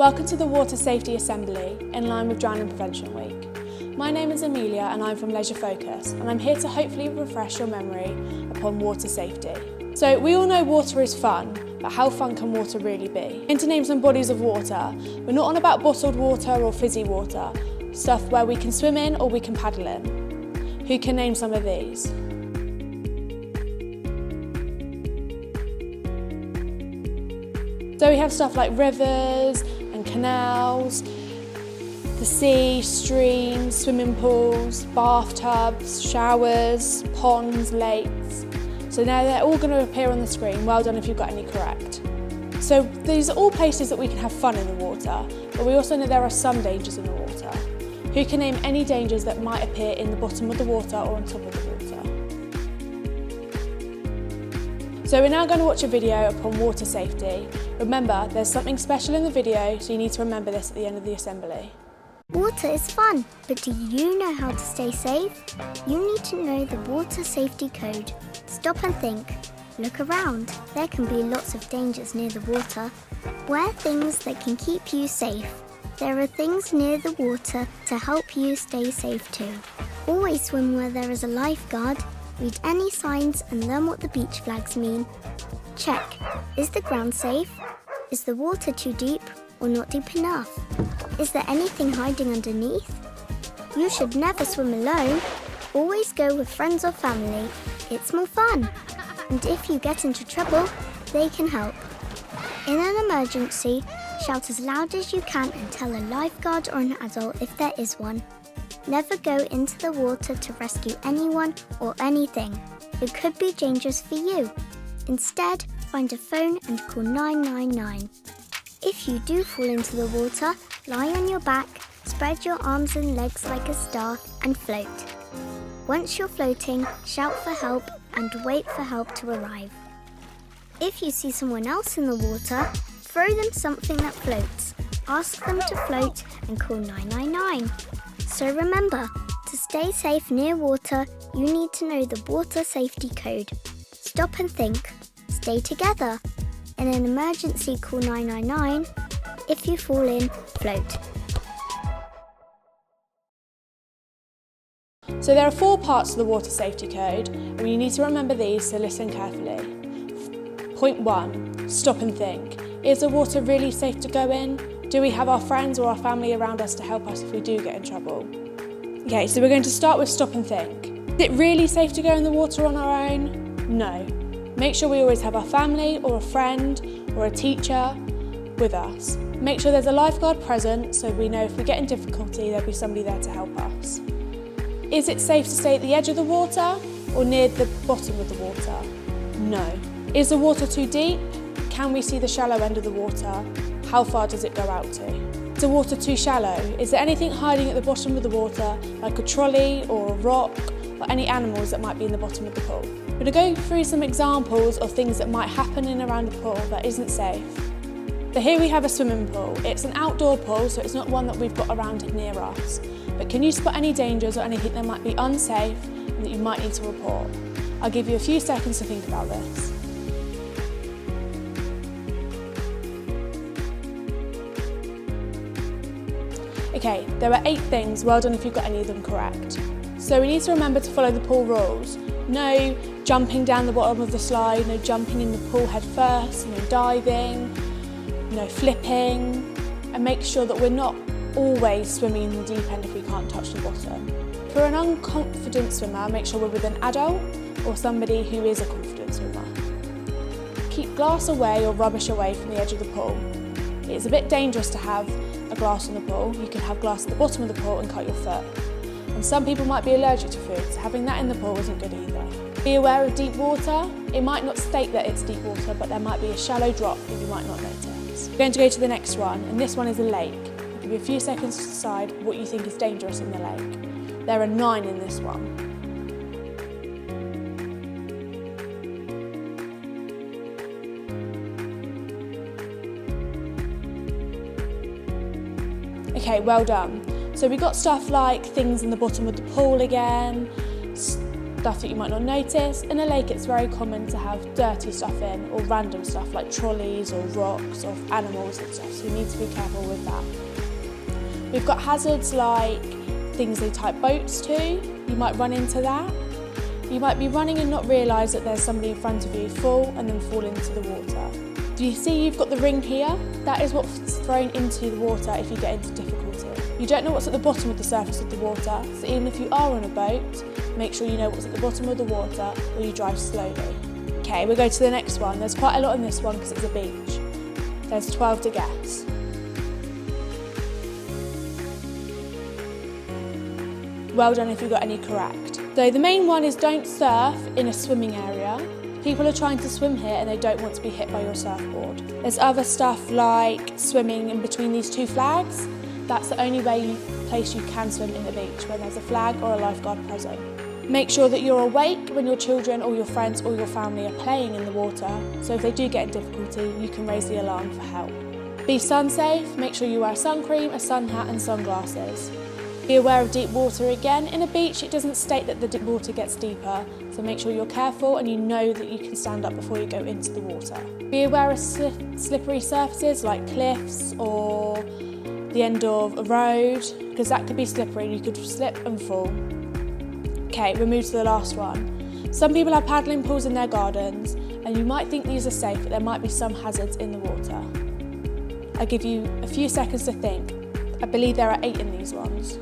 Welcome to the Water Safety Assembly in line with Drowning Prevention Week. My name is Amelia and I'm from Leisure Focus, and I'm here to hopefully refresh your memory upon water safety. So we all know water is fun, but how fun can water really be? And to name some bodies of water, we're not on about bottled water or fizzy water, stuff where we can swim in or we can paddle in. Who can name some of these? So we have stuff like rivers and canals, the sea, streams, swimming pools, bathtubs, showers, ponds, lakes. So now they're all going to appear on the screen. Well done if you've got any correct. So these are all places that we can have fun in the water, but we also know there are some dangers in the water. Who can name any dangers that might appear in the bottom of the water or on top of the water? So we're now going to watch a video upon water safety. Remember, there's something special in the video, so you need to remember this at the end of the assembly. Water is fun, but do you know how to stay safe? You need to know the Water Safety Code. Stop and think. Look around. There can be lots of dangers near the water. Wear things that can keep you safe. There are things near the water to help you stay safe too. Always swim where there is a lifeguard. Read any signs and learn what the beach flags mean. Check. Is the ground safe? Is the water too deep or not deep enough? Is there anything hiding underneath? You should never swim alone. Always go with friends or family. It's more fun. And if you get into trouble, they can help. In an emergency, shout as loud as you can and tell a lifeguard or an adult if there is one. Never go into the water to rescue anyone or anything. It could be dangerous for you. Instead, find a phone and call 999. If you do fall into the water, lie on your back, spread your arms and legs like a star and float. Once you're floating, shout for help and wait for help to arrive. If you see someone else in the water, throw them something that floats. Ask them to float and call 999. So remember, to stay safe near water, you need to know the Water Safety Code. Stop and think. Stay together. In an emergency, call 999. If you fall in, float. So there are 4 parts to the Water Safety Code, and you need to remember these, so listen carefully. Point 1, stop and think. Is the water really safe to go in? Do we have our friends or our family around us to help us if we do get in trouble? Okay, so we're going to start with stop and think. Is it really safe to go in the water on our own? No. Make sure we always have our family or a friend or a teacher with us. Make sure there's a lifeguard present so we know if we get in difficulty there'll be somebody there to help us. Is it safe to stay at the edge of the water or near the bottom of the water? No. Is the water too deep? Can we see the shallow end of the water? How far does it go out to? Is the water too shallow? Is there anything hiding at the bottom of the water, like a trolley or a rock, or any animals that might be in the bottom of the pool? We're going to go through some examples of things that might happen in and around a pool that isn't safe. So here we have a swimming pool. It's an outdoor pool, so it's not one that we've got around near us. But can you spot any dangers or anything that might be unsafe and that you might need to report? I'll give you a few seconds to think about this. Okay, there are 8 things. Well done if you've got any of them correct. So we need to remember to follow the pool rules. No jumping down the bottom of the slide, no jumping in the pool head first, no diving, no flipping, and make sure that we're not always swimming in the deep end if we can't touch the bottom. For an unconfident swimmer, make sure we're with an adult or somebody who is a confident swimmer. Keep glass away or rubbish away from the edge of the pool. It's a bit dangerous to have a glass in the pool. You can have glass at the bottom of the pool and cut your foot. And some people might be allergic to food, so having that in the pool isn't good either. Be aware of deep water. It might not state that it's deep water, but there might be a shallow drop that you might not notice. We're going to go to the next one, and this one is a lake. I'll give you a few seconds to decide what you think is dangerous in the lake. There are 9 in this one. Okay, well done. So we got stuff like things in the bottom of the pool again, stuff that you might not notice. In a lake it's very common to have dirty stuff in, or random stuff like trolleys or rocks or animals and stuff, so you need to be careful with that. We've got hazards like things they tie boats to. You might run into that. You might be running and not realise that there's somebody in front of you, fall and then fall into the water. Do you see you've got the ring here? That is what's thrown into the water if you get into difficulty. You don't know what's at the bottom of the surface of the water, so even if you are on a boat, make sure you know what's at the bottom of the water or you drive slowly. Okay, we'll go to the next one. There's quite a lot in this one because it's a beach. There's 12 to guess. Well done if you got any correct. So the main one is don't surf in a swimming area. People are trying to swim here and they don't want to be hit by your surfboard. There's other stuff like swimming in between these two flags. That's the only place you can swim in the beach, when there's a flag or a lifeguard present. Make sure that you're awake when your children or your friends or your family are playing in the water, so if they do get in difficulty, you can raise the alarm for help. Be sun safe, make sure you wear sun cream, a sun hat and sunglasses. Be aware of deep water again. In a beach, it doesn't state that the deep water gets deeper, so make sure you're careful and you know that you can stand up before you go into the water. Be aware of slippery surfaces like cliffs or the end of a road, because that could be slippery and you could slip and fall. Okay, we'll move to the last one. Some people have paddling pools in their gardens and you might think these are safe, but there might be some hazards in the water. I'll give you a few seconds to think. I believe there are 8 in these ones.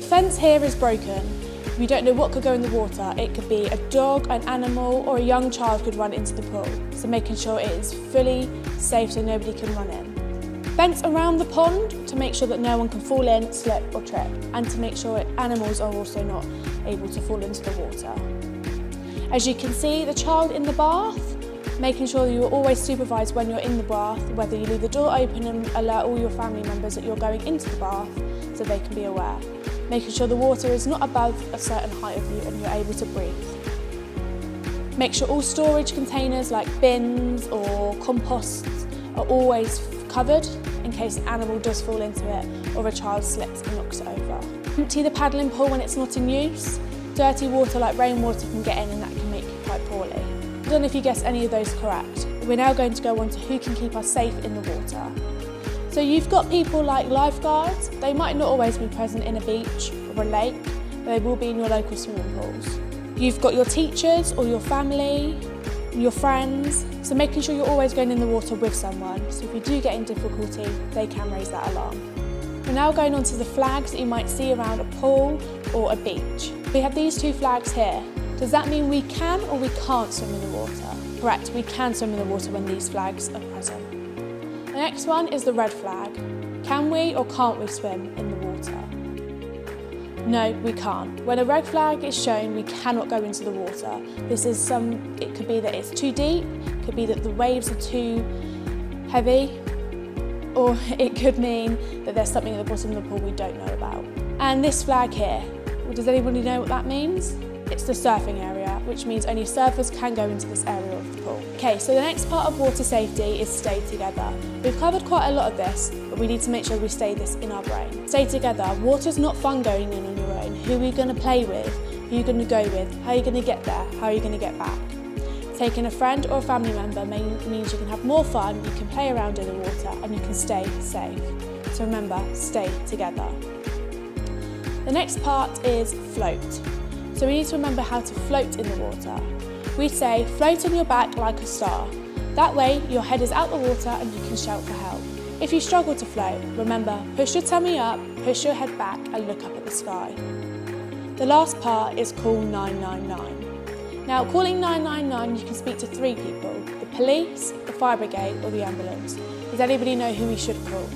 The fence here is broken. We don't know what could go in the water. It could be a dog, an animal, or a young child could run into the pool. So making sure it is fully safe so nobody can run in. Fence around the pond to make sure that no one can fall in, slip or trip, and to make sure animals are also not able to fall into the water. As you can see, the child in the bath, making sure that you are always supervised when you're in the bath, whether you leave the door open and alert all your family members that you're going into the bath so they can be aware. Making sure the water is not above a certain height of you and you're able to breathe. Make sure all storage containers like bins or composts are always covered in case an animal does fall into it or a child slips and knocks it over. Empty the paddling pool when it's not in use. Dirty water like rainwater can get in and that can make you quite poorly. I don't know if you guessed any of those correct. We're now going to go on to who can keep us safe in the water. So you've got people like lifeguards. They might not always be present in a beach or a lake, but they will be in your local swimming pools. You've got your teachers or your family, your friends, so making sure you're always going in the water with someone, so if you do get in difficulty, they can raise that alarm. We're now going on to the flags that you might see around a pool or a beach. We have these 2 flags here. Does that mean we can or we can't swim in the water? Correct, we can swim in the water when these flags are present. The next one is the red flag. Can we or can't we swim in the water? No, we can't. When a red flag is shown, we cannot go into the water. It could be that it's too deep, it could be that the waves are too heavy, or it could mean that there's something at the bottom of the pool we don't know about. And this flag here, does anybody know what that means? It's the surfing area, which means only surfers can go into this area of the pool. Okay, so the next part of water safety is stay together. We've covered quite a lot of this, but we need to make sure we stay this in our brain. Stay together. Water's not fun going in on your own. Who are you going to play with? Who are you going to go with? How are you going to get there? How are you going to get back? Taking a friend or a family member means you can have more fun, you can play around in the water, and you can stay safe. So remember, stay together. The next part is float. So we need to remember how to float in the water. We say, float on your back like a star. That way, your head is out the water and you can shout for help. If you struggle to float, remember, push your tummy up, push your head back and look up at the sky. The last part is call 999. Now, calling 999, you can speak to 3 people, the police, the fire brigade or the ambulance. Does anybody know who we should call?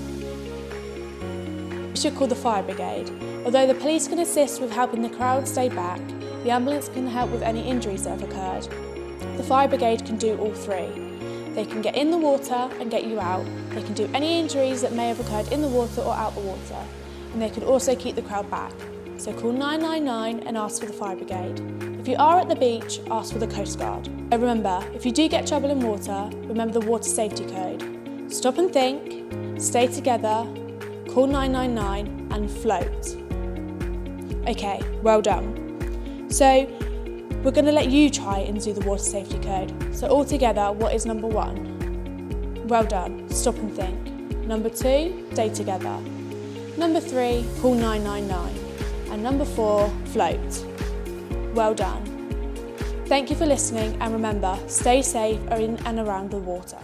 We should call the fire brigade. Although the police can assist with helping the crowd stay back, the ambulance can help with any injuries that have occurred. The fire brigade can do all 3. They can get in the water and get you out. They can do any injuries that may have occurred in the water or out the water. And they can also keep the crowd back. So call 999 and ask for the fire brigade. If you are at the beach, ask for the Coast Guard. And remember, if you do get trouble in water, remember the water safety code. Stop and think, stay together, call 999 and float. Okay, well done. So we're going to let you try and do the water safety code. So all together, what is number 1? Well done, stop and think. Number 2, stay together. Number 3, call 999. And number 4, float. Well done. Thank you for listening, and remember, stay safe in and around the water.